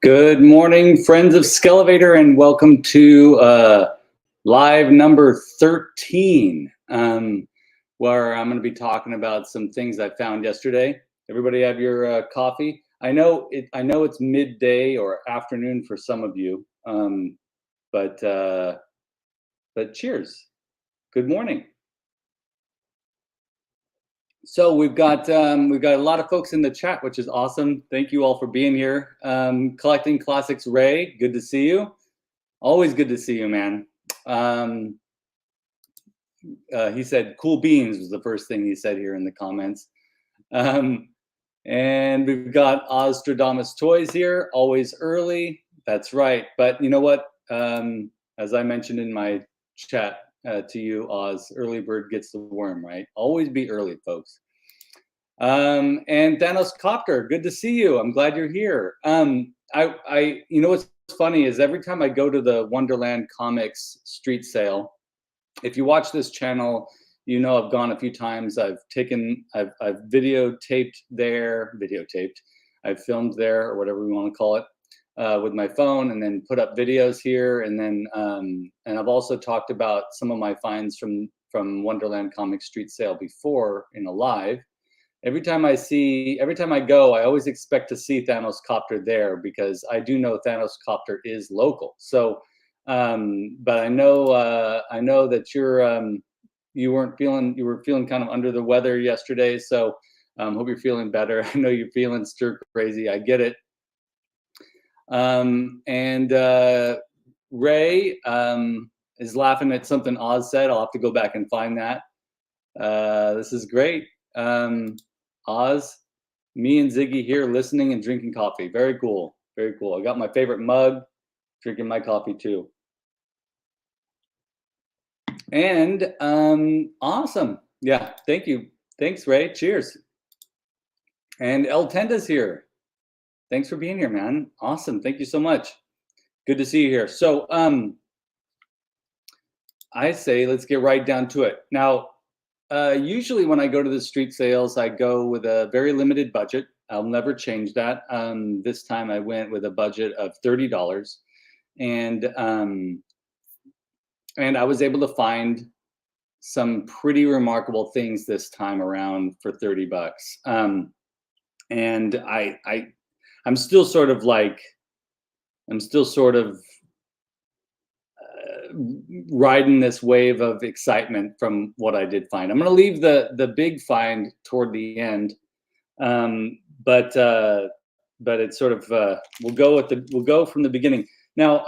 Good morning, friends of Skelevator, and welcome to live number 13, where I'm going to be talking about some things I found yesterday. Everybody have your coffee? I know it's midday or afternoon for some of you, but cheers. Good morning. So we've got a lot of folks in the chat, which is awesome. Thank you all for being here. Collecting Classics, Ray, good to see you. Always good to see you, man. He said cool beans was the first thing he said here in the comments. And we've got Ostradamus Toys here, always early. That's right. But you know what? As I mentioned in my chat to you, Oz, early bird gets the worm, right? Always be early, folks. And Thanos Copter, good to see you. I'm glad you're here. You know what's funny is every time I go to the Wonderland Comics Street Sale, if you watch this channel, you know I've gone a few times. I've videotaped there, I've filmed there, or whatever we want to call it, with my phone, and then put up videos here, and then and I've also talked about some of my finds from Wonderland Comics Street Sale before in a live. Every time I go, I always expect to see Thanos Copter there, because I do know Thanos Copter is local. So, but I know that you were feeling kind of under the weather yesterday. So, hope you're feeling better. I know you're feeling stir crazy. I get it. And Ray is laughing at something Oz said. I'll have to go back and find that. This is great. Oz, me and Ziggy here listening and drinking coffee. Very cool. Very cool. I got my favorite mug, drinking my coffee too. And awesome. Yeah, thank you. Thanks, Ray. Cheers. And El Tenda's here. Thanks for being here, man. Awesome. Thank you so much. Good to see you here. So I say let's get right down to it. Now, usually when I go to the street sales, I go with a very limited budget. I'll never change that. This time I went with a budget of $30, and I was able to find some pretty remarkable things this time around for $30. And I'm still sort of riding this wave of excitement from what I did find. I'm going to leave the big find toward the end, but it's sort of we'll go from the beginning. Now,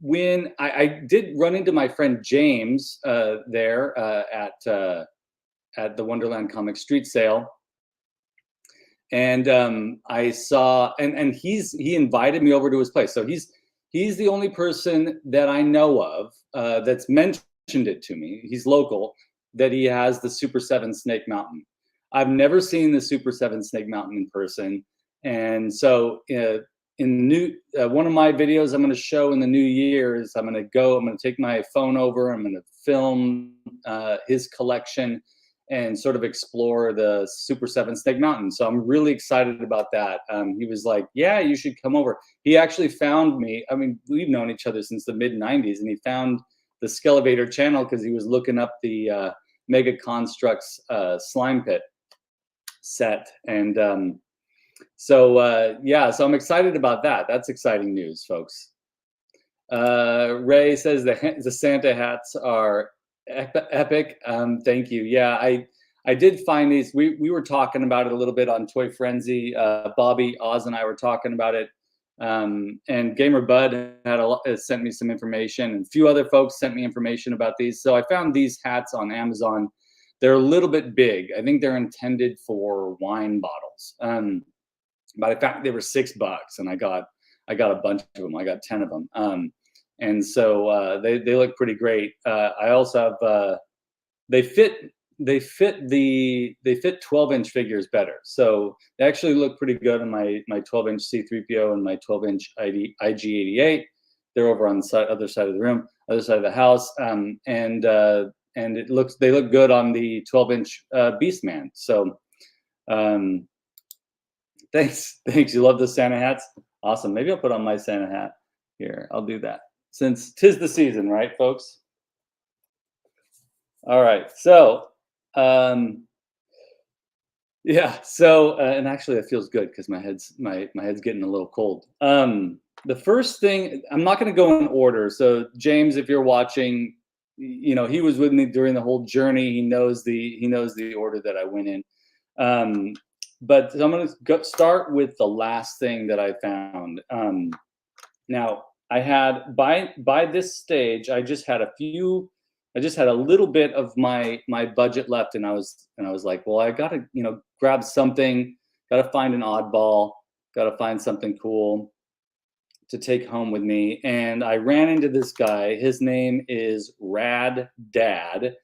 when I did run into my friend James there at the Wonderland Comics Street Sale, and I saw and he invited me over to his place. So he's the only person that I know of that's mentioned it to me. He's local, that he has the Super 7 Snake Mountain. I've never seen the Super 7 Snake Mountain in person. And so in one of my videos I'm going to show in the new year is I'm going to take my phone over, I'm going to film his collection and sort of explore the Super 7 Snake Mountain. So I'm really excited about that. He was like, yeah, you should come over. He actually found me. I mean, we've known each other since the mid-90s, and he found the Skelevator channel because he was looking up the Mega Constructs slime pit set. And yeah, so I'm excited about that. That's exciting news, folks. Ray says the Santa hats are epic. Thank you. Yeah, I did find these. We were talking about it a little bit on Toy Frenzy. Bobby, Oz, and I were talking about it. And Gamer Bud sent me some information, and a few other folks sent me information about these. So I found these hats on Amazon. They're a little bit big. I think they're intended for wine bottles. But in fact, they were $6, and I got a bunch of them. I got 10 of them. And so they look pretty great. I also have they fit 12-inch figures better. So they actually look pretty good on my 12-inch C3PO and my 12-inch IG88. They're over on the other side of the room, other side of the house. And they look good on the 12-inch Beastman. So thanks. You love the Santa hats? Awesome. Maybe I'll put on my Santa hat here. I'll do that since 'tis the season, right, folks? All right. So, yeah. So, and actually, it feels good because my head's getting a little cold. The first thing, I'm not going to go in order. So, James, if you're watching, he was with me during the whole journey. He knows the order that I went in. But I'm going to start with the last thing that I found. Now, I had by this stage, I just had a little bit of my budget left, and I was like, well, I gotta grab something, gotta find an oddball, gotta find something cool to take home with me. And I ran into this guy. His name is Rad Dad,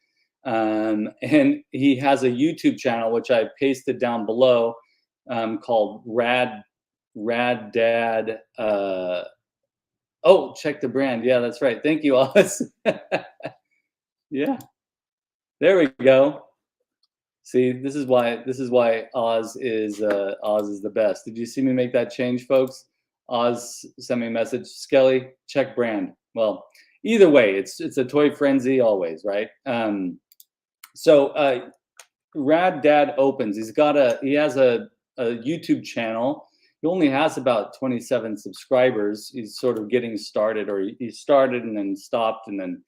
and he has a YouTube channel which I pasted down below, called Rad Dad. Oh, check the brand. Yeah, that's right. Thank you, Oz. Yeah, there we go. See, this is why Oz is the best. Did you see me make that change, folks? Oz sent me a message. Skelly, check brand. Well, either way, it's a toy frenzy always, right? So Rad Dad opens. He has a YouTube channel. He only has about 27 subscribers. He's sort of getting started, or he started and then stopped, and then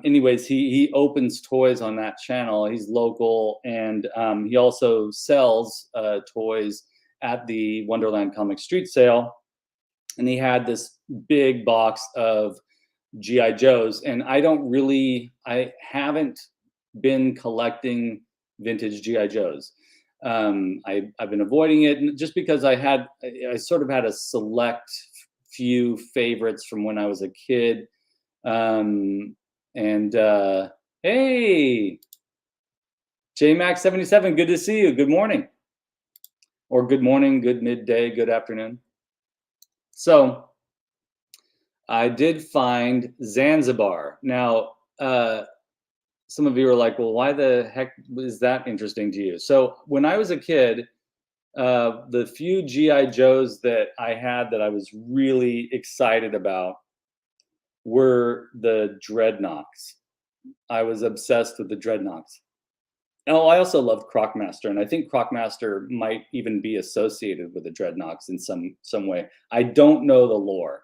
anyways, he opens toys on that channel. He's local, and he also sells toys at the Wonderland Comics Street Sale. And he had this big box of GI Joes, and I haven't been collecting vintage GI Joes. I've been avoiding it just because I sort of had a select few favorites from when I was a kid. Hey, JMax77, good to see you. Good morning, or good morning, good midday, good afternoon. So I did find Zanzibar. Now, some of you are like, well, why the heck is that interesting to you? So when I was a kid, the few GI Joes that I had that I was really excited about were the Dreadnoks. I was obsessed with the Dreadnoks. Oh, I also loved Crocmaster, and I think Crocmaster might even be associated with the Dreadnoks in some way. I don't know the lore,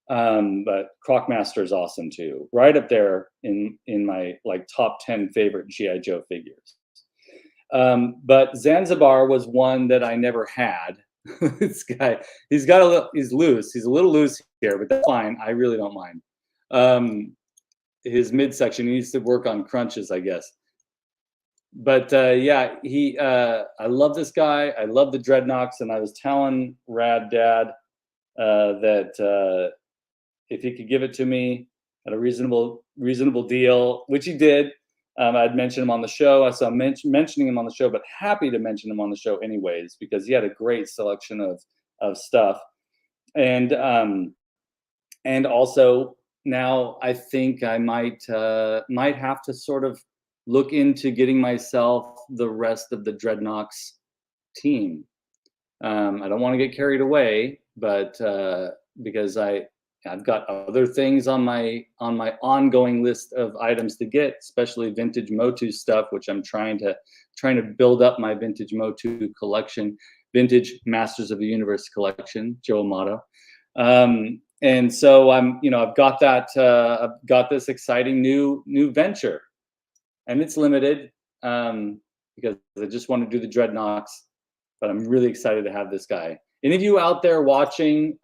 but Crocmaster is awesome too. Right up there in my top 10 favorite GI Joe figures. But Zanzibar was one that I never had. This guy, he's loose. He's a little loose here, but that's fine. I really don't mind. His midsection, he needs to work on crunches, I guess. But yeah, I love this guy. I love the Dreadnoks, and I was telling Rad Dad that if he could give it to me at a reasonable deal, which he did. I'd mentioned him on the show. So I'm mentioning him on the show, but happy to mention him on the show anyways, because he had a great selection of stuff. And also now I think I might have to sort of look into getting myself the rest of the Dreadnoks team. I don't want to get carried away, but because I've got other things on my ongoing list of items to get, especially vintage Motu stuff, which I'm trying to build up my vintage Motu collection, vintage Masters of the Universe collection, Joe Amato. And so I've got this exciting new venture, and it's limited because I just want to do the Dreadnoks, but I'm really excited to have this guy. Any of you out there watching?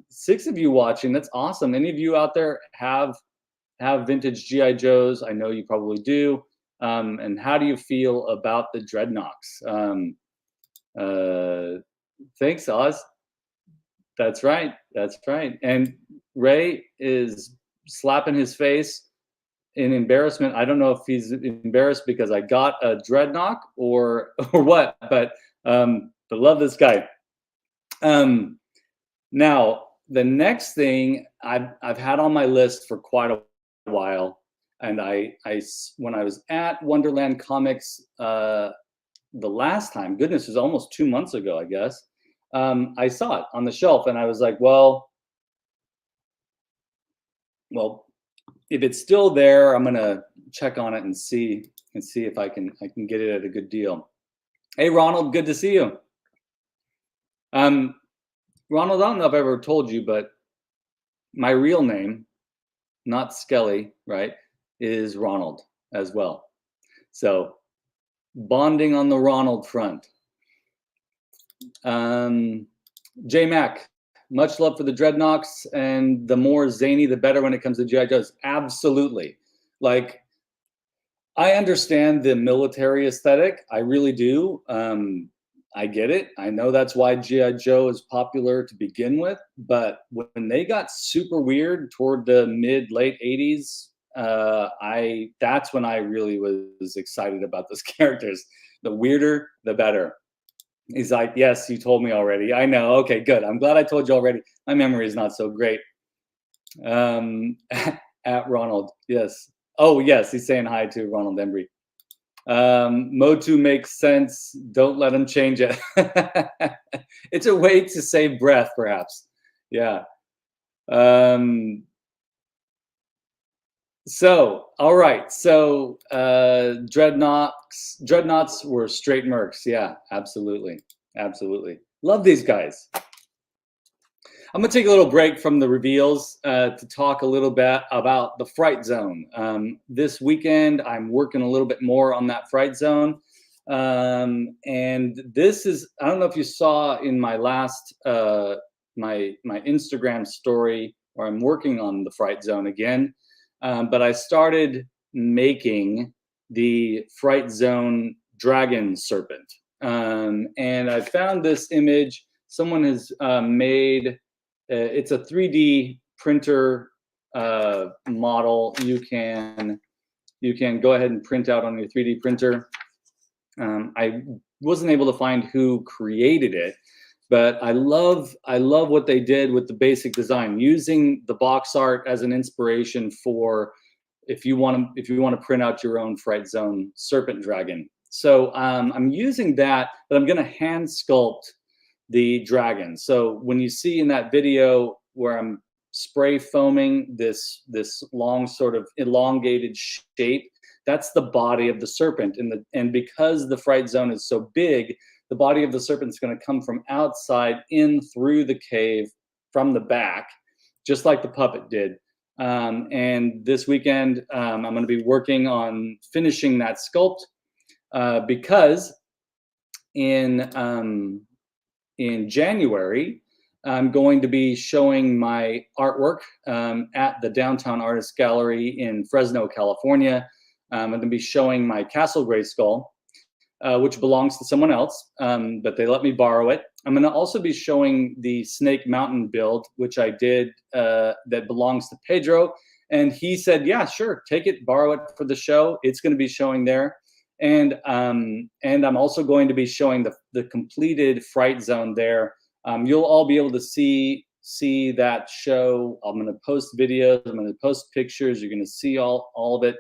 6 of you watching. That's awesome. Any of you out there have vintage GI Joes? I know you probably do. And how do you feel about the Dreadnoks? Thanks, Oz. That's right. That's right. And Ray is slapping his face in embarrassment. I don't know if he's embarrassed because I got a Dreadnok or what, but love this guy. Now the next thing I've had on my list for quite a while, and when I was at Wonderland Comics the last time, goodness, it was almost 2 months ago, I guess. I saw it on the shelf, and I was like, well, if it's still there, I'm gonna check on it and see if I can get it at a good deal. Hey, Ronald, good to see you. Um, Ronald, I don't know if I ever told you, but my real name, not Skelly, right, is Ronald as well. So bonding on the Ronald front. J Mac, much love for the dreadnoughts, and the more zany, the better when it comes to GI Joes. Absolutely. Like, I understand the military aesthetic. I really do. I get it. I know that's why GI Joe is popular to begin with. But when they got super weird toward the late 80s, that's when I really was excited about those characters. The weirder, the better. He's like, yes, you told me already. I know. Okay, good. I'm glad I told you already. My memory is not so great. At Ronald, yes. Oh, yes, he's saying hi to Ronald Embry. Motu makes sense. Don't let him change it. It's a way to save breath, perhaps. Yeah. So, all right. So, dreadnoughts were straight mercs. Yeah, absolutely. Absolutely. Love these guys. I'm going to take a little break from the reveals to talk a little bit about the Fright Zone. This weekend, I'm working a little bit more on that Fright Zone. And this is, I don't know if you saw in my last, my Instagram story, where I'm working on the Fright Zone again. But I started making the Fright Zone dragon serpent. And I found this image. Someone has made, it's a 3D printer model. You can go ahead and print out on your 3D printer. I wasn't able to find who created it, but I love what they did with the basic design, using the box art as an inspiration for if you want to print out your own Fright Zone serpent dragon. So I'm using that, but I'm going to hand sculpt the dragon. So when you see in that video where I'm spray foaming this long sort of elongated shape, that's the body of the serpent. And because the Fright Zone is so big, the body of the serpent is going to come from outside in through the cave from the back, just like the puppet did. And this weekend, I'm going to be working on finishing that sculpt because in January, I'm going to be showing my artwork at the Downtown Artist Gallery in Fresno, California. I'm going to be showing my Castle Grayskull, which belongs to someone else, but they let me borrow it. I'm going to also be showing the Snake Mountain build, which I did, that belongs to Pedro. And he said, yeah, sure, take it, borrow it for the show. It's going to be showing there. And I'm also going to be showing the completed Fright Zone there. You'll all be able to see that show. I'm going to post videos. I'm going to post pictures. You're going to see all of it.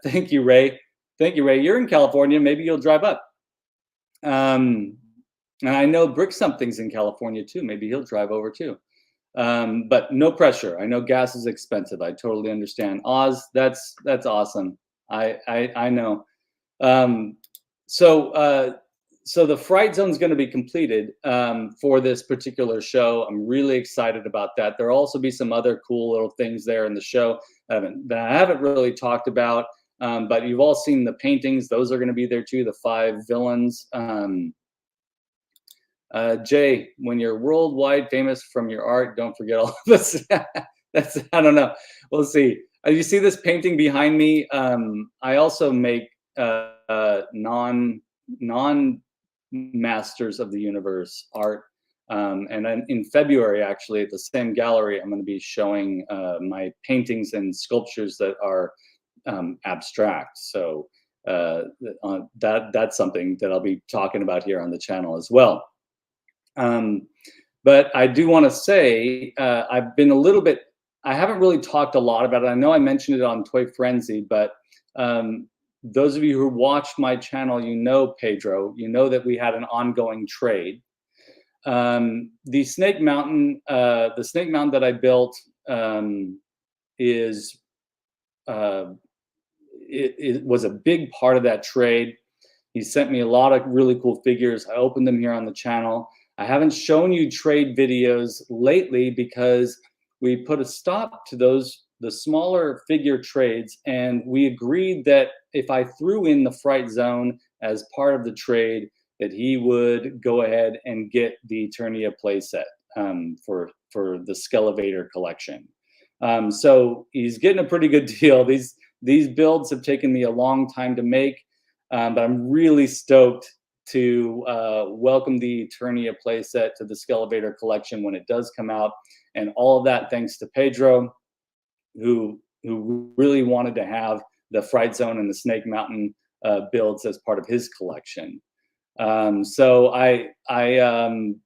Thank you, Ray. Thank you, Ray. You're in California. Maybe you'll drive up. And I know Brick Something's in California too. Maybe he'll drive over too. But no pressure. I know gas is expensive. I totally understand. Oz, that's awesome. I know. So the Fright Zone is going to be completed for this particular show. I'm really excited about that. There'll also be some other cool little things there in the show that I haven't really talked about. But you've all seen the paintings. Those are going to be there too, the 5 villains. Jay, when you're worldwide famous from your art, don't forget all of this. That's, I don't know. We'll see. You see this painting behind me? I also make non-Masters of the Universe art. And then in February, actually, at the same gallery, I'm going to be showing my paintings and sculptures that are abstract. So that's something that I'll be talking about here on the channel as well. But I do want to say I've been a little bit, I haven't really talked a lot about it. I know I mentioned it on Toy Frenzy, but those of you who watched my channel, you know Pedro, you know that we had an ongoing trade. The Snake Mountain that I built is it was a big part of that trade. He sent me a lot of really cool figures. I opened them here on the channel. I haven't shown you trade videos lately because we put a stop to the smaller figure trades, and we agreed that if I threw in the Fright Zone as part of the trade, that he would go ahead and get the Eternia playset for the Skele Vader collection. So he's getting a pretty good deal. These builds have taken me a long time to make, but I'm really stoked to welcome the Eternia playset to the Skele Vader collection when it does come out, and all of that thanks to Pedro, who really wanted to have the Fright Zone and the Snake Mountain builds as part of his collection. So I'm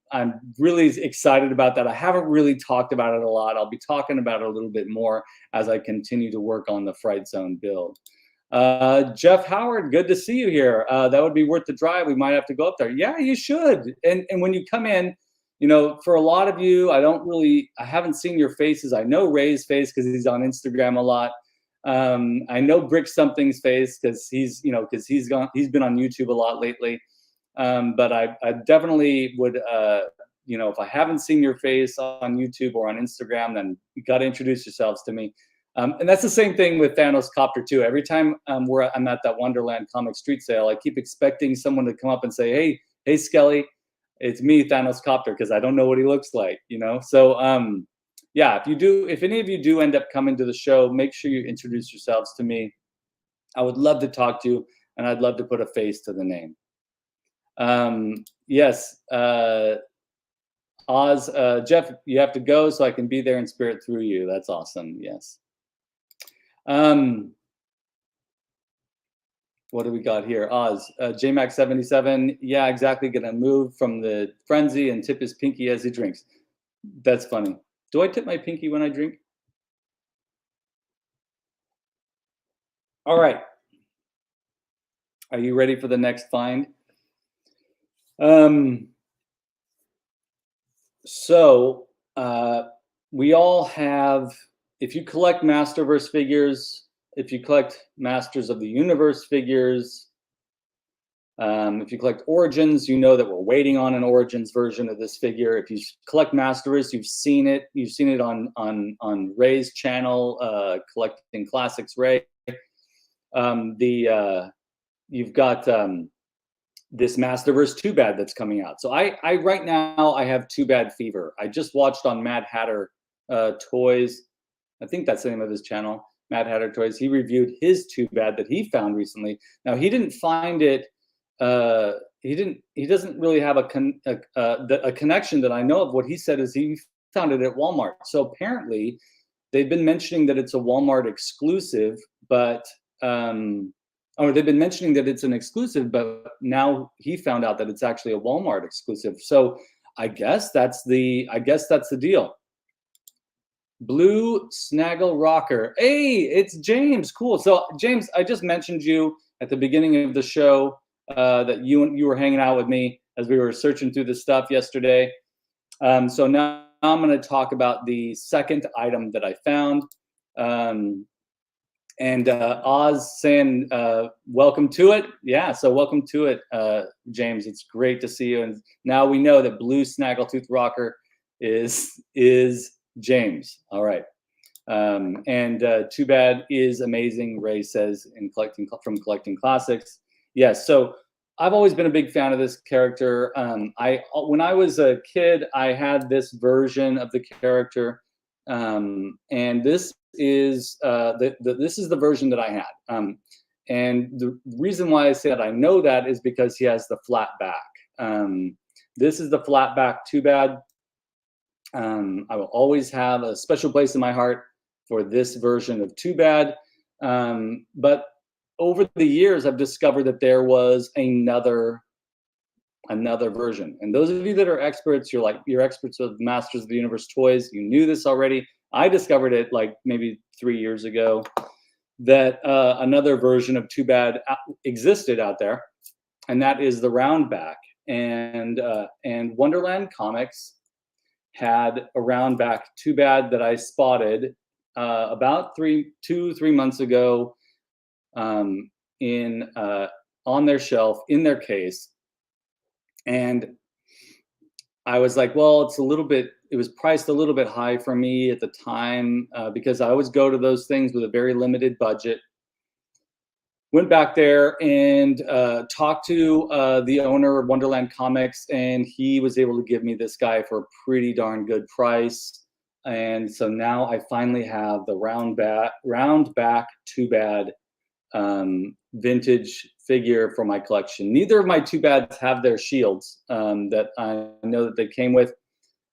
really excited about that. I haven't really talked about it a lot. I'll be talking about it a little bit more as I continue to work on the Fright Zone build. Jeff Howard, good to see you here. That would be worth the drive. We might have to go up there. Yeah, you should. And when you come in, you know, for a lot of you, I haven't seen your faces. I know Ray's face because he's on Instagram a lot. I know Brick Something's face because he's been on YouTube a lot lately. But I definitely would, if I haven't seen your face on YouTube or on Instagram, then you got to introduce yourselves to me. And that's the same thing with Thanos Copter too. Every time I'm at that Wonderland Comics Street Sale, I keep expecting someone to come up and say, hey, Skelly, it's me, Thanos Copter, because I don't know what he looks like, you know? So, yeah, if any of you do end up coming to the show, make sure you introduce yourselves to me. I would love to talk to you, and I'd love to put a face to the name. Yes, Oz, Jeff, you have to go so I can be there in spirit through you. That's awesome. Yes. What do we got here? Oz, JMax77. Yeah, exactly. Gonna move from the frenzy and tip his pinky as he drinks. That's funny. Do I tip my pinky when I drink? All right. Are you ready for the next find? So we all have, if you collect Masterverse figures, if you collect Masters of the Universe figures, if you collect Origins, you know that we're waiting on an Origins version of this figure. If you collect Masterverse, you've seen it. You've seen it on Ray's channel, Collecting Classics Ray. You've got this Masterverse Too Bad that's coming out. So I right now I have Too Bad fever. I just watched on Mad Hatter Toys. I think that's the name of his channel, Mad Hatter Toys. He reviewed his Too Bad that he found recently. Now he didn't find it. He doesn't really have a connection that I know of. What he said is he found it at Walmart. So apparently they've been mentioning that it's a Walmart exclusive, but or they've been mentioning that it's an exclusive, but now he found out that it's actually a Walmart exclusive. So I guess that's the deal. Blue Snaggle Rocker. Hey, it's James. Cool. So James, I just mentioned you at the beginning of the show that you were hanging out with me as we were searching through the stuff yesterday. So now I'm going to talk about the second item that I found. And Oz saying, welcome to it. Yeah, so welcome to it, James. It's great to see you. And now we know that Blue Snaggletooth Rocker is James. All right. And Too Bad is amazing, Ray says, from Collecting Classics. Yes, so I've always been a big fan of this character. When I was a kid, I had this version of the character. And this is this is the version that I had, and the reason why I say that I know that is because he has the flat back. This is the flat back Too Bad. I will always have a special place in my heart for this version of Too Bad, but over the years I've discovered that there was another version. And those of you that are experts, you're experts of Masters of the Universe toys. You knew this already. I discovered it like maybe 3 years ago. that another version of Too Bad existed out there, and that is the round back. And Wonderland Comics had a round back Too Bad that I spotted about 2-3 months ago, in on their shelf in their case, and I was like, well, it was priced a little bit high for me at the time, because I always go to those things with a very limited budget. Went back there and talked to the owner of Wonderland Comics, and he was able to give me this guy for a pretty darn good price. And so now I finally have the round back Too Bad vintage figure for my collection. Neither of my Too Bads have their shields that I know that they came with,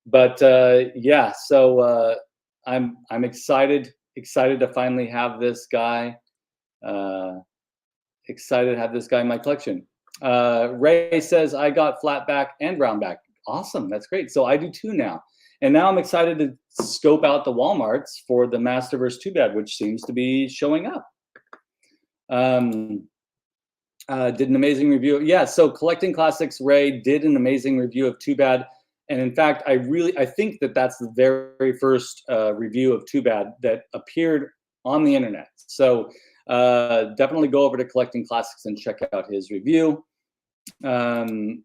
but yeah. So I'm excited to finally have this guy. Excited to have this guy in my collection. Ray says I got flat back and round back. Awesome, that's great. So I do too now. And now I'm excited to scope out the Walmarts for the Masterverse Too Bad, which seems to be showing up. Did an amazing review. Yeah, so Collecting Classics Ray did an amazing review of Too Bad. And in fact, I think that that's the very first review of Too Bad that appeared on the internet. So definitely go over to Collecting Classics and check out his review. And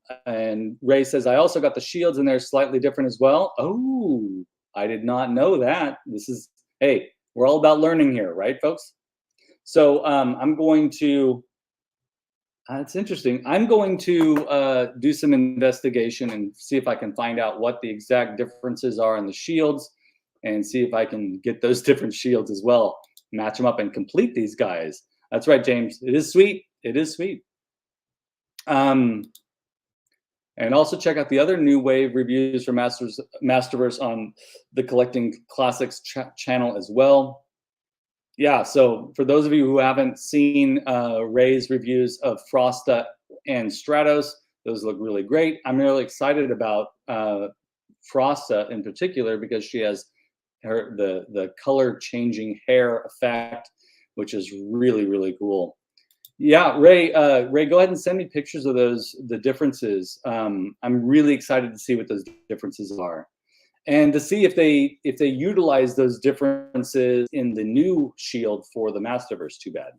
Ray says, I also got the shields and they're slightly different as well. Oh, I did not know that. Hey, we're all about learning here, right, folks? So I'm going to, it's interesting. I'm going to do some investigation and see if I can find out what the exact differences are in the shields and see if I can get those different shields as well, match them up and complete these guys. That's right, James. It is sweet. It is sweet. And also check out the other New Wave reviews for Masterverse on the Collecting Classics channel as well. Yeah, so for those of you who haven't seen Ray's reviews of Frosta and Stratos, those look really great. I'm really excited about Frosta in particular because she has the color changing hair effect, which is really, really cool. Yeah, Ray, go ahead and send me pictures of the differences. I'm really excited to see what those differences are, and to see if they utilize those differences in the new shield for the Masterverse Too Bad.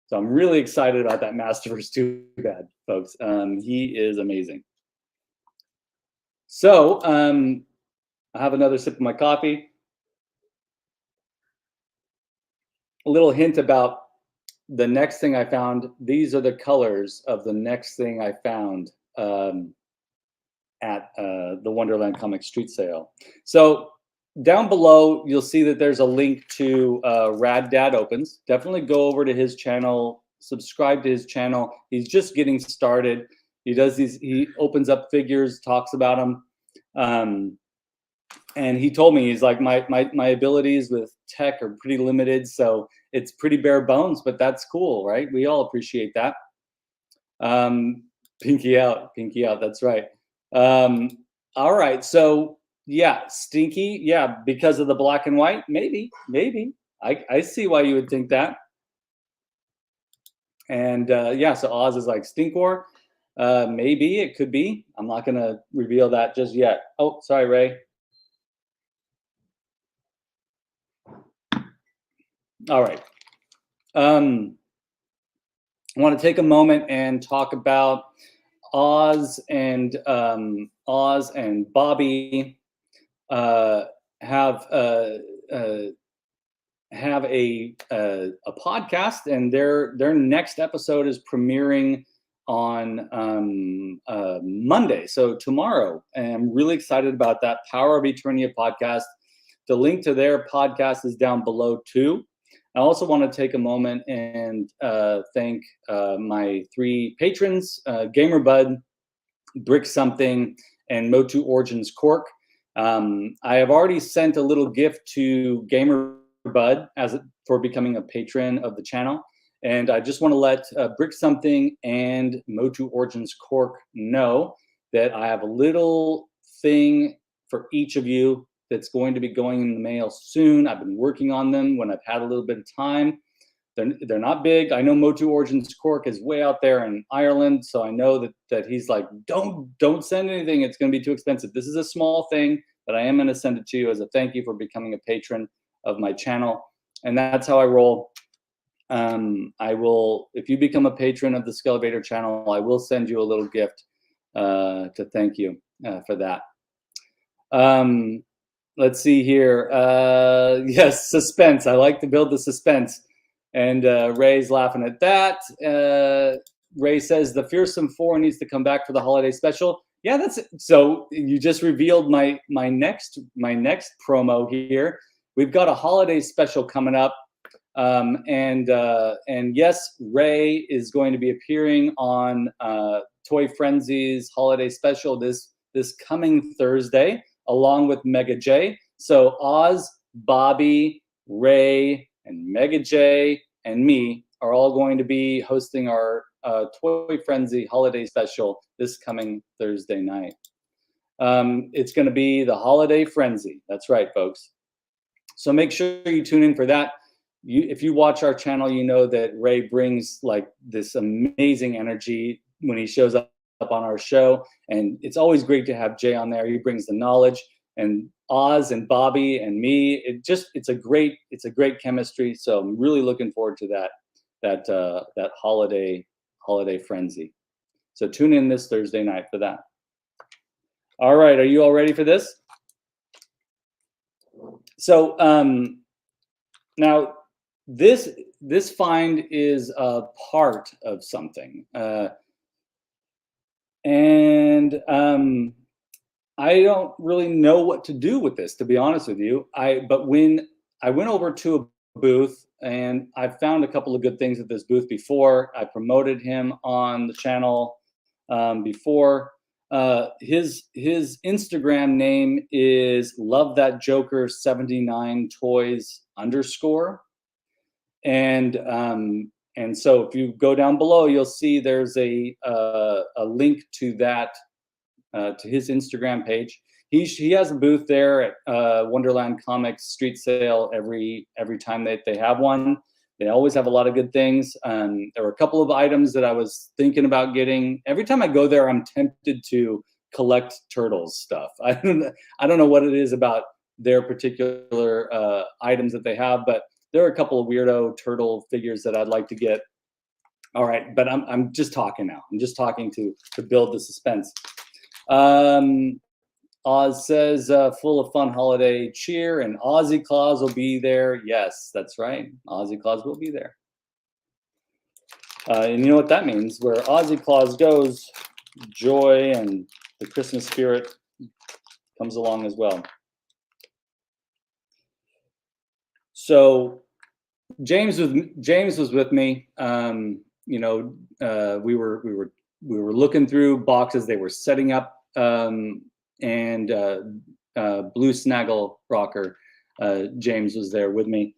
So I'm really excited about that Masterverse Too Bad, folks. He is amazing. So I have another sip of my coffee. A little hint about the next thing I found. These are the colors of the next thing I found at the Wonderland Comics Street Sale. So down below, you'll see that there's a link to Rad Dad Opens. Definitely go over to his channel, subscribe to his channel. He's just getting started. He opens up figures, talks about them. And he told me, he's like, my abilities with tech are pretty limited, so it's pretty bare bones, but that's cool, right? We all appreciate that. Pinky out, that's right. All right, so yeah, Stinky, yeah, because of the black and white, maybe. I see why you would think that. And yeah, so Oz is like Stinkor. Maybe it could be. I'm not gonna reveal that just yet. Oh, sorry, Ray. All right. I want to take a moment and talk about Oz and Bobby have a podcast, and their next episode is premiering on Monday, so tomorrow. And I'm really excited about that. Power of Eternia podcast. The link to their podcast is down below too. I also want to take a moment and thank my 3 patrons, GamerBud, Brick Something, and Motu Origins Cork. I have already sent a little gift to GamerBud for becoming a patron of the channel. And I just want to let Brick Something and Motu Origins Cork know that I have a little thing for each of you that's going to be going in the mail soon. I've been working on them when I've had a little bit of time. they're not big. I know Motu Origins Cork is way out there in Ireland, so I know that he's like, don't send anything. It's going to be too expensive. This is a small thing, but I am going to send it to you as a thank you for becoming a patron of my channel, and that's how I roll. I will, if you become a patron of the Skelevator channel, I will send you a little gift to thank you for that. Let's see here. Yes, suspense. I like to build the suspense. And Ray's laughing at that. Ray says the Fearsome Four needs to come back for the holiday special. Yeah, that's it. So you just revealed my next promo here. We've got a holiday special coming up. And yes, Ray is going to be appearing on Toy Frenzy's holiday special this coming Thursday, along with Mega J. So Oz, Bobby, Ray, and Mega J and me are all going to be hosting our Toy Frenzy holiday special this coming Thursday night. It's going to be the Holiday Frenzy. That's right, folks. So make sure you tune in for that. If you watch our channel, you know that Ray brings like this amazing energy when he shows up on our show, and it's always great to have Jay on there. He brings the knowledge, and Oz and Bobby and me, it's a great chemistry. So I'm really looking forward to that holiday frenzy. So tune in this Thursday night for that. All right, are you all ready for this? So now this find is a part of something, and I don't really know what to do with this, to be honest with you. But when I went over to a booth, and I found a couple of good things at this booth before. I promoted him on the channel before. His Instagram name is LoveThatJoker79Toys_. And so if you go down below, you'll see there's a link to that, to his Instagram page. He has a booth there at Wonderland Comics Street Sale every time they have one. They always have a lot of good things. There were a couple of items that I was thinking about getting. Every time I go there, I'm tempted to collect Turtles stuff. I don't know what it is about their particular items that they have, but there are a couple of weirdo turtle figures that I'd like to get. All right, but I'm just talking now. I'm just talking to build the suspense. Oz says, full of fun holiday cheer, and Ozzy Claus will be there. Yes, that's right. Ozzy Claus will be there. And you know what that means? Where Ozzy Claus goes, joy and the Christmas spirit comes along as well. So James was with me. You know, we were looking through boxes. They were setting up. And Blue Snaggle Rocker, James was there with me,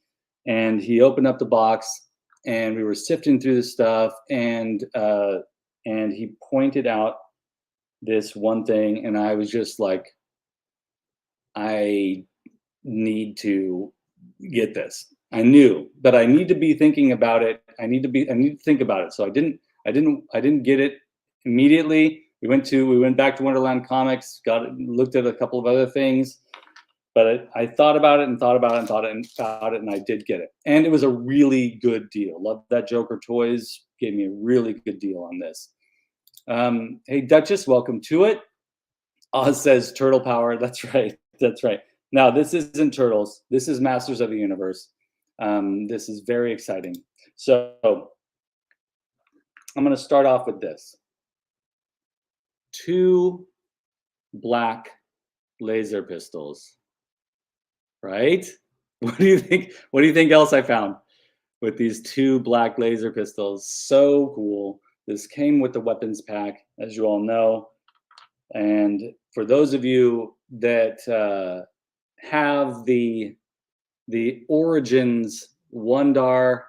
and he opened up the box, and we were sifting through the stuff, and he pointed out this one thing, and I was just like, I need to get this. I knew, but I need to be thinking about it. I need to think about it. So I didn't get it immediately. We went back to Wonderland Comics, looked at a couple of other things, but I thought about it and thought about it, and I did get it. And it was a really good deal. Love That Joker Toys gave me a really good deal on this. Hey, Duchess, welcome to it. Oz says Turtle Power. That's right. That's right. Now, this isn't Turtles. This is Masters of the Universe. This is very exciting. So I'm going to start off with this. 2 black laser pistols, right? What do you think? What do you think else I found with these 2 black laser pistols? So cool. This came with the weapons pack, as you all know. And for those of you that have the Origins Wondar,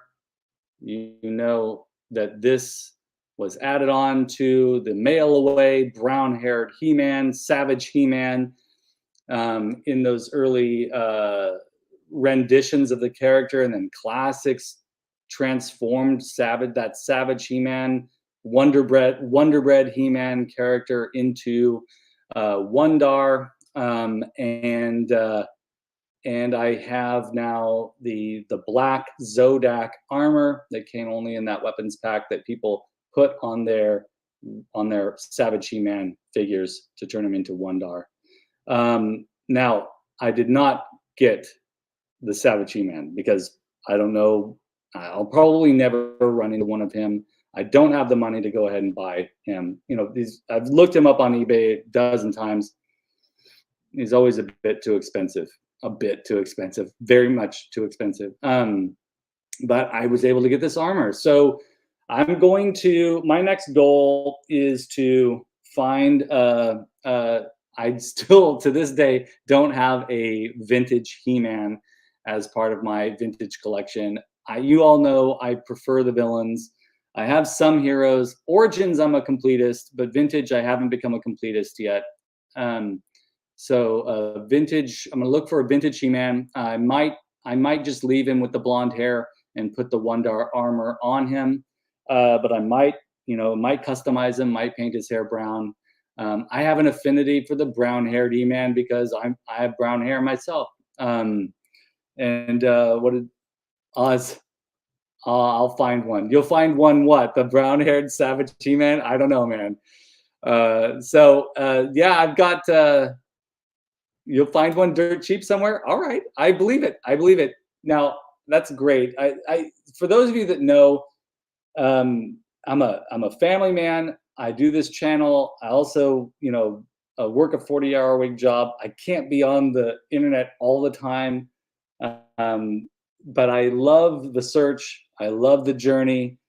you know that this was added on to the mail-away brown-haired He-Man, Savage He-Man, in those early renditions of the character, and then classics transformed that Savage He-Man, Wonder Bread He-Man character into Wondar, and I have now the black Zodak armor that came only in that weapons pack that people put on their Savage He-Man figures to turn them into Wondar. Now, I did not get the Savage He-Man because I don't know, I'll probably never run into one of him. I don't have the money to go ahead and buy him. You know, I've looked him up on eBay a dozen times. He's always a bit too expensive, very much too expensive. But I was able to get this armor. So I'm going to, my next goal is to find, I still, to this day, don't have a vintage He-Man as part of my vintage collection. You all know I prefer the villains. I have some heroes. Origins, I'm a completist, but vintage, I haven't become a completist yet. So vintage, I'm gonna look for a vintage He-Man. I might just leave him with the blonde hair and put the Wondar armor on him. But I might customize him, might paint his hair brown. I have an affinity for the brown-haired He-Man because I have brown hair myself. What did Oz? I'll find one. You'll find one. What? The brown-haired Savage He-Man? I don't know, man. Yeah, I've got. You'll find one dirt cheap somewhere. All right, I believe it. I believe it. Now that's great. For those of you that know, I'm a family man. I do this channel. I also, work a 40-hour week job. I can't be on the internet all the time. But I love the search. I love the journey.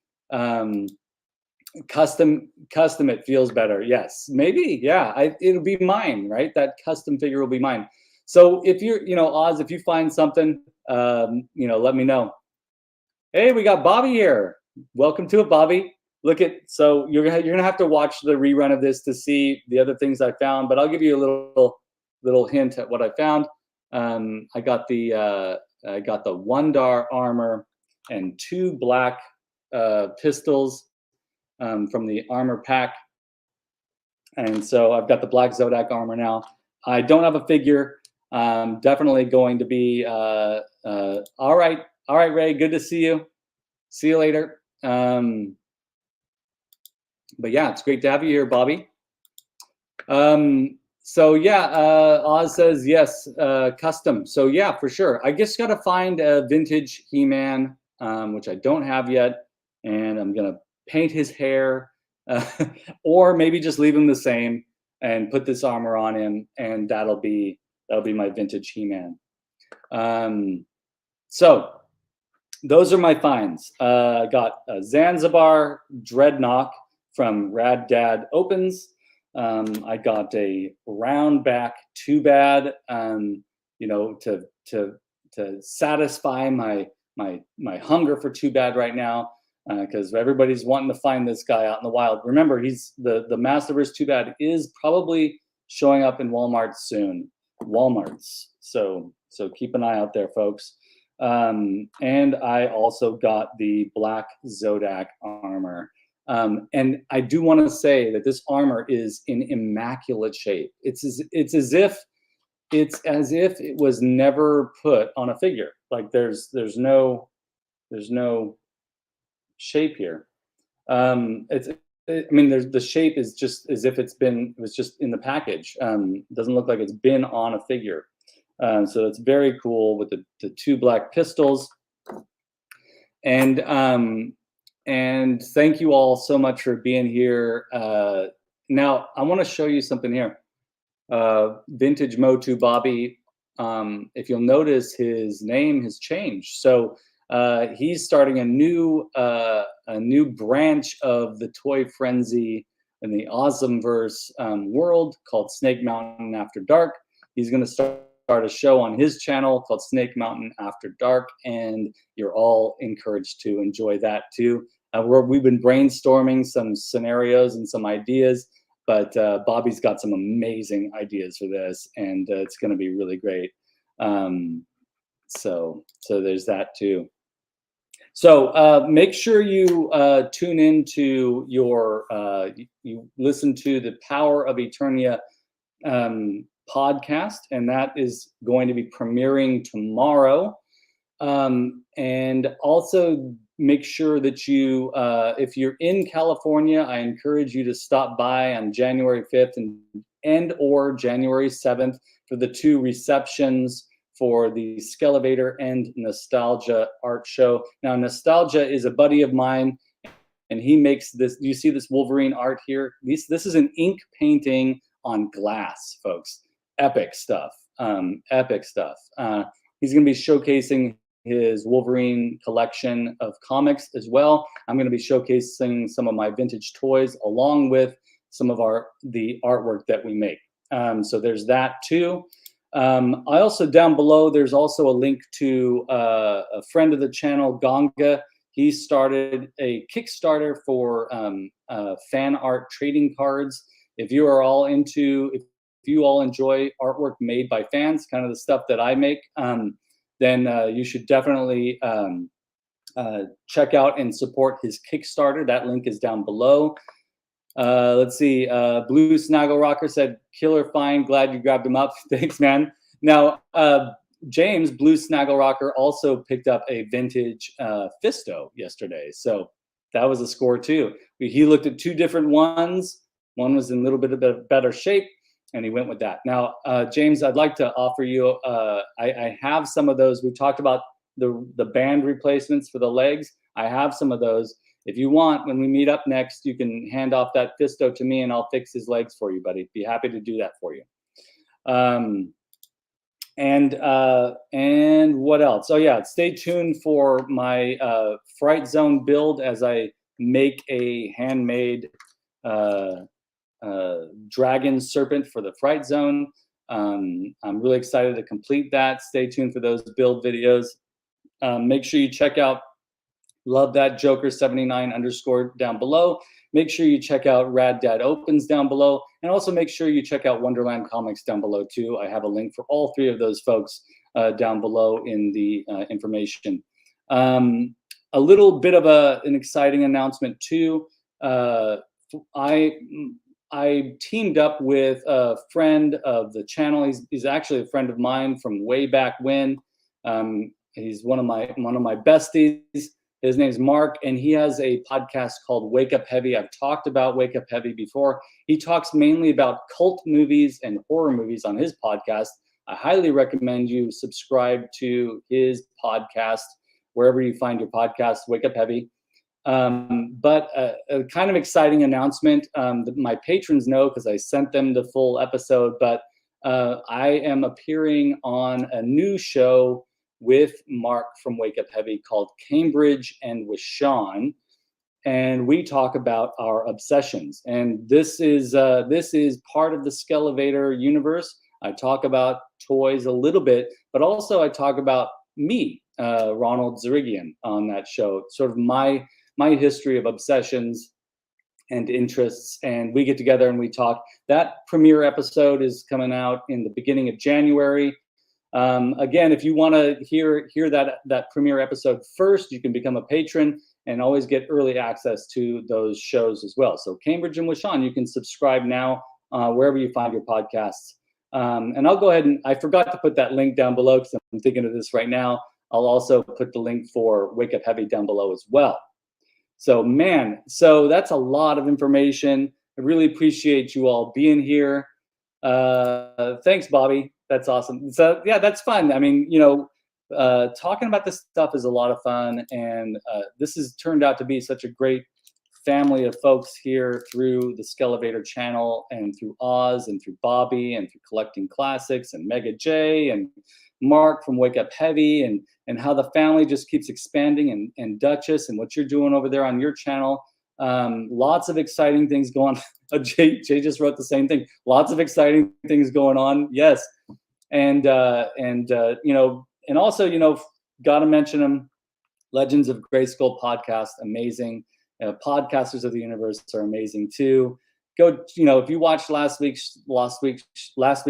Custom, it feels better. Yes, maybe. Yeah, it'll be mine, right? That custom figure will be mine. So if you're, Oz, if you find something, let me know. Hey, we got Bobby here. Welcome to it, Bobby. So you're gonna have to watch the rerun of this to see the other things I found, but I'll give you a little hint at what I found. I got the Wondar armor and 2 black pistols from the armor pack, and so I've got the black Zodak armor now. I don't have a figure. Definitely going to be all right, Ray. Good to see you. See you later. But yeah, it's great to have you here, Bobby. So yeah, Oz says yes, custom. So yeah, for sure. I just got to find a vintage He-Man, which I don't have yet, and I'm gonna paint his hair, or maybe just leave him the same and put this armor on him, and that'll be my vintage He-Man. So those are my finds. I got a Zanzibar Dreadnought from Rad Dad Opens. I got a round back Too Bad, to satisfy my hunger for Too Bad right now, because everybody's wanting to find this guy out in the wild. Remember, he's the Masterverse Too Bad is probably showing up in Walmart soon. Walmarts. So keep an eye out there, folks. And I also got the black Zodak armor. And I do want to say that this armor is in immaculate shape. It's as if it was never put on a figure. Like there's no shape here. The shape is just as if it was just in the package. Doesn't look like it's been on a figure. So it's very cool with the 2 black pistols. And thank you all so much for being here. Now I want to show you something here. Vintage Motu Bobby. If you'll notice, his name has changed. So he's starting a new branch of the Toy Frenzy and the Awesomeverse world called Snake Mountain After Dark. He's going to start a show on his channel called Snake Mountain After Dark, and you're all encouraged to enjoy that too. We've been brainstorming some scenarios and some ideas, but Bobby's got some amazing ideas for this, and it's going to be really great. So there's that too. So make sure you tune into your, you listen to the Power of Eternia podcast, and that is going to be premiering tomorrow. And also make sure that you, if you're in California, I encourage you to stop by on January 5th and or January 7th for the 2 receptions for the Skelevator and Nostalgia art show. Now, Nostalgia is a buddy of mine, and he makes this. You see this Wolverine art here? This is an ink painting on glass, folks. Epic stuff. Epic stuff. He's going to be showcasing his Wolverine collection of comics as well. I'm going to be showcasing some of my vintage toys along with some of the artwork that we make. So there's that too. I also, down below, there's also a link to a friend of the channel, Ganga. He started a Kickstarter for fan art trading cards. If you are all into, if you all enjoy artwork made by fans, kind of the stuff that I make, then you should definitely check out and support his Kickstarter. That link is down below. Let's see. Blue Snaggle Rocker said, "Killer find. Glad you grabbed him up." Thanks, man. Now, James, Blue Snaggle Rocker, also picked up a vintage Fisto yesterday, so that was a score too. He looked at 2 different ones. One was in a little bit of better shape, and he went with that. Now, James, I'd like to offer you. I have some of those. We talked about the band replacements for the legs. I have some of those. If you want, when we meet up next, you can hand off that Fisto to me, and I'll fix his legs for you, buddy. Be happy to do that for you. And what else? Oh yeah, stay tuned for my Fright Zone build as I make a handmade dragon serpent for the Fright Zone. I'm really excited to complete that. Stay tuned for those build videos. Make sure you check out Love That Joker 79_ down below. Make sure you check out Rad Dad Opens down below, and also make sure you check out Wonderland Comics down below too. I have a link for all 3 of those folks down below in the information. A little bit of an exciting announcement too. I teamed up with a friend of the channel. He's actually a friend of mine from way back when. He's one of my besties. His name's Mark, and he has a podcast called Wake Up Heavy. I've talked about Wake Up Heavy before. He talks mainly about cult movies and horror movies on his podcast. I highly recommend you subscribe to his podcast wherever you find your podcast, Wake Up Heavy. But a kind of exciting announcement. My patrons know because I sent them the full episode, but I am appearing on a new show with Mark from Wake Up Heavy called Cambridge and with Sean, and we talk about our obsessions. And this is part of the Skelevator universe. I talk about toys a little bit, but also I talk about me, Ronald Zerigian, on that show. Sort of my history of obsessions and interests, and we get together and we talk. That premiere episode is coming out in the beginning of January. Again, if you want to hear that premiere episode first, you can become a patron and always get early access to those shows as well. So Cambridge and with Sean, you can subscribe now wherever you find your podcasts. And I'll go ahead and, I forgot to put that link down below because I'm thinking of this right now. I'll also put the link for Wake Up Heavy down below as well. So man, so that's a lot of information. I really appreciate you all being here. Thanks, Bobby. That's awesome. So yeah, that's fun. I mean, talking about this stuff is a lot of fun, and this has turned out to be such a great family of folks here through the Skelevator channel, and through Oz, and through Bobby, and through Collecting Classics, and Mega J, and Mark from Wake Up Heavy, and how the family just keeps expanding, and Duchess, and what you're doing over there on your channel. Lots of exciting things going on. Jay just wrote the same thing. Lots of exciting things going on. Yes. And also, gotta mention them. Legends of Grayskull podcast, amazing. Podcasters of the Universe are amazing too. Go, if you watched last week's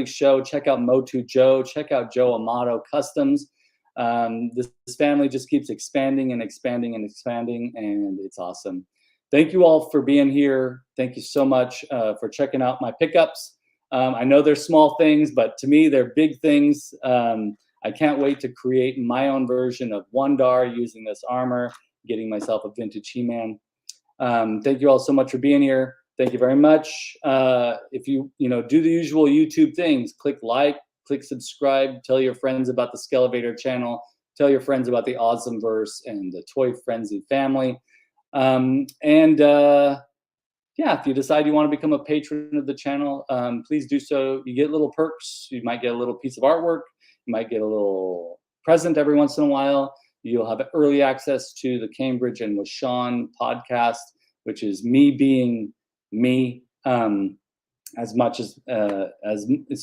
show, check out Motu Joe, check out Joe Amato Customs. This family just keeps expanding and expanding and expanding, and it's awesome. Thank you all for being here. Thank you so much for checking out my pickups. I know they're small things, but to me, they're big things. I can't wait to create my own version of Wondar using this armor, getting myself a vintage He-Man. Thank you all so much for being here. Thank you very much. If you do the usual YouTube things, click like, click subscribe, tell your friends about the Skelevator channel, tell your friends about the Awesomeverse and the Toy Frenzy family. Yeah, if you decide you want to become a patron of the channel, please do so. You get little perks. You might get a little piece of artwork. You might get a little present every once in a while. You'll have early access to the Cambridge and with Sean podcast, which is me being me, as much as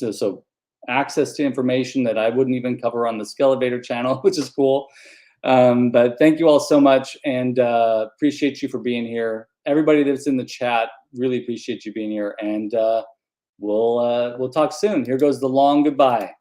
so access to information that I wouldn't even cover on the Skelevator channel, which is cool. But thank you all so much, and appreciate you for being here. Everybody that's in the chat, really appreciate you being here, and we'll talk soon. Here goes the long goodbye.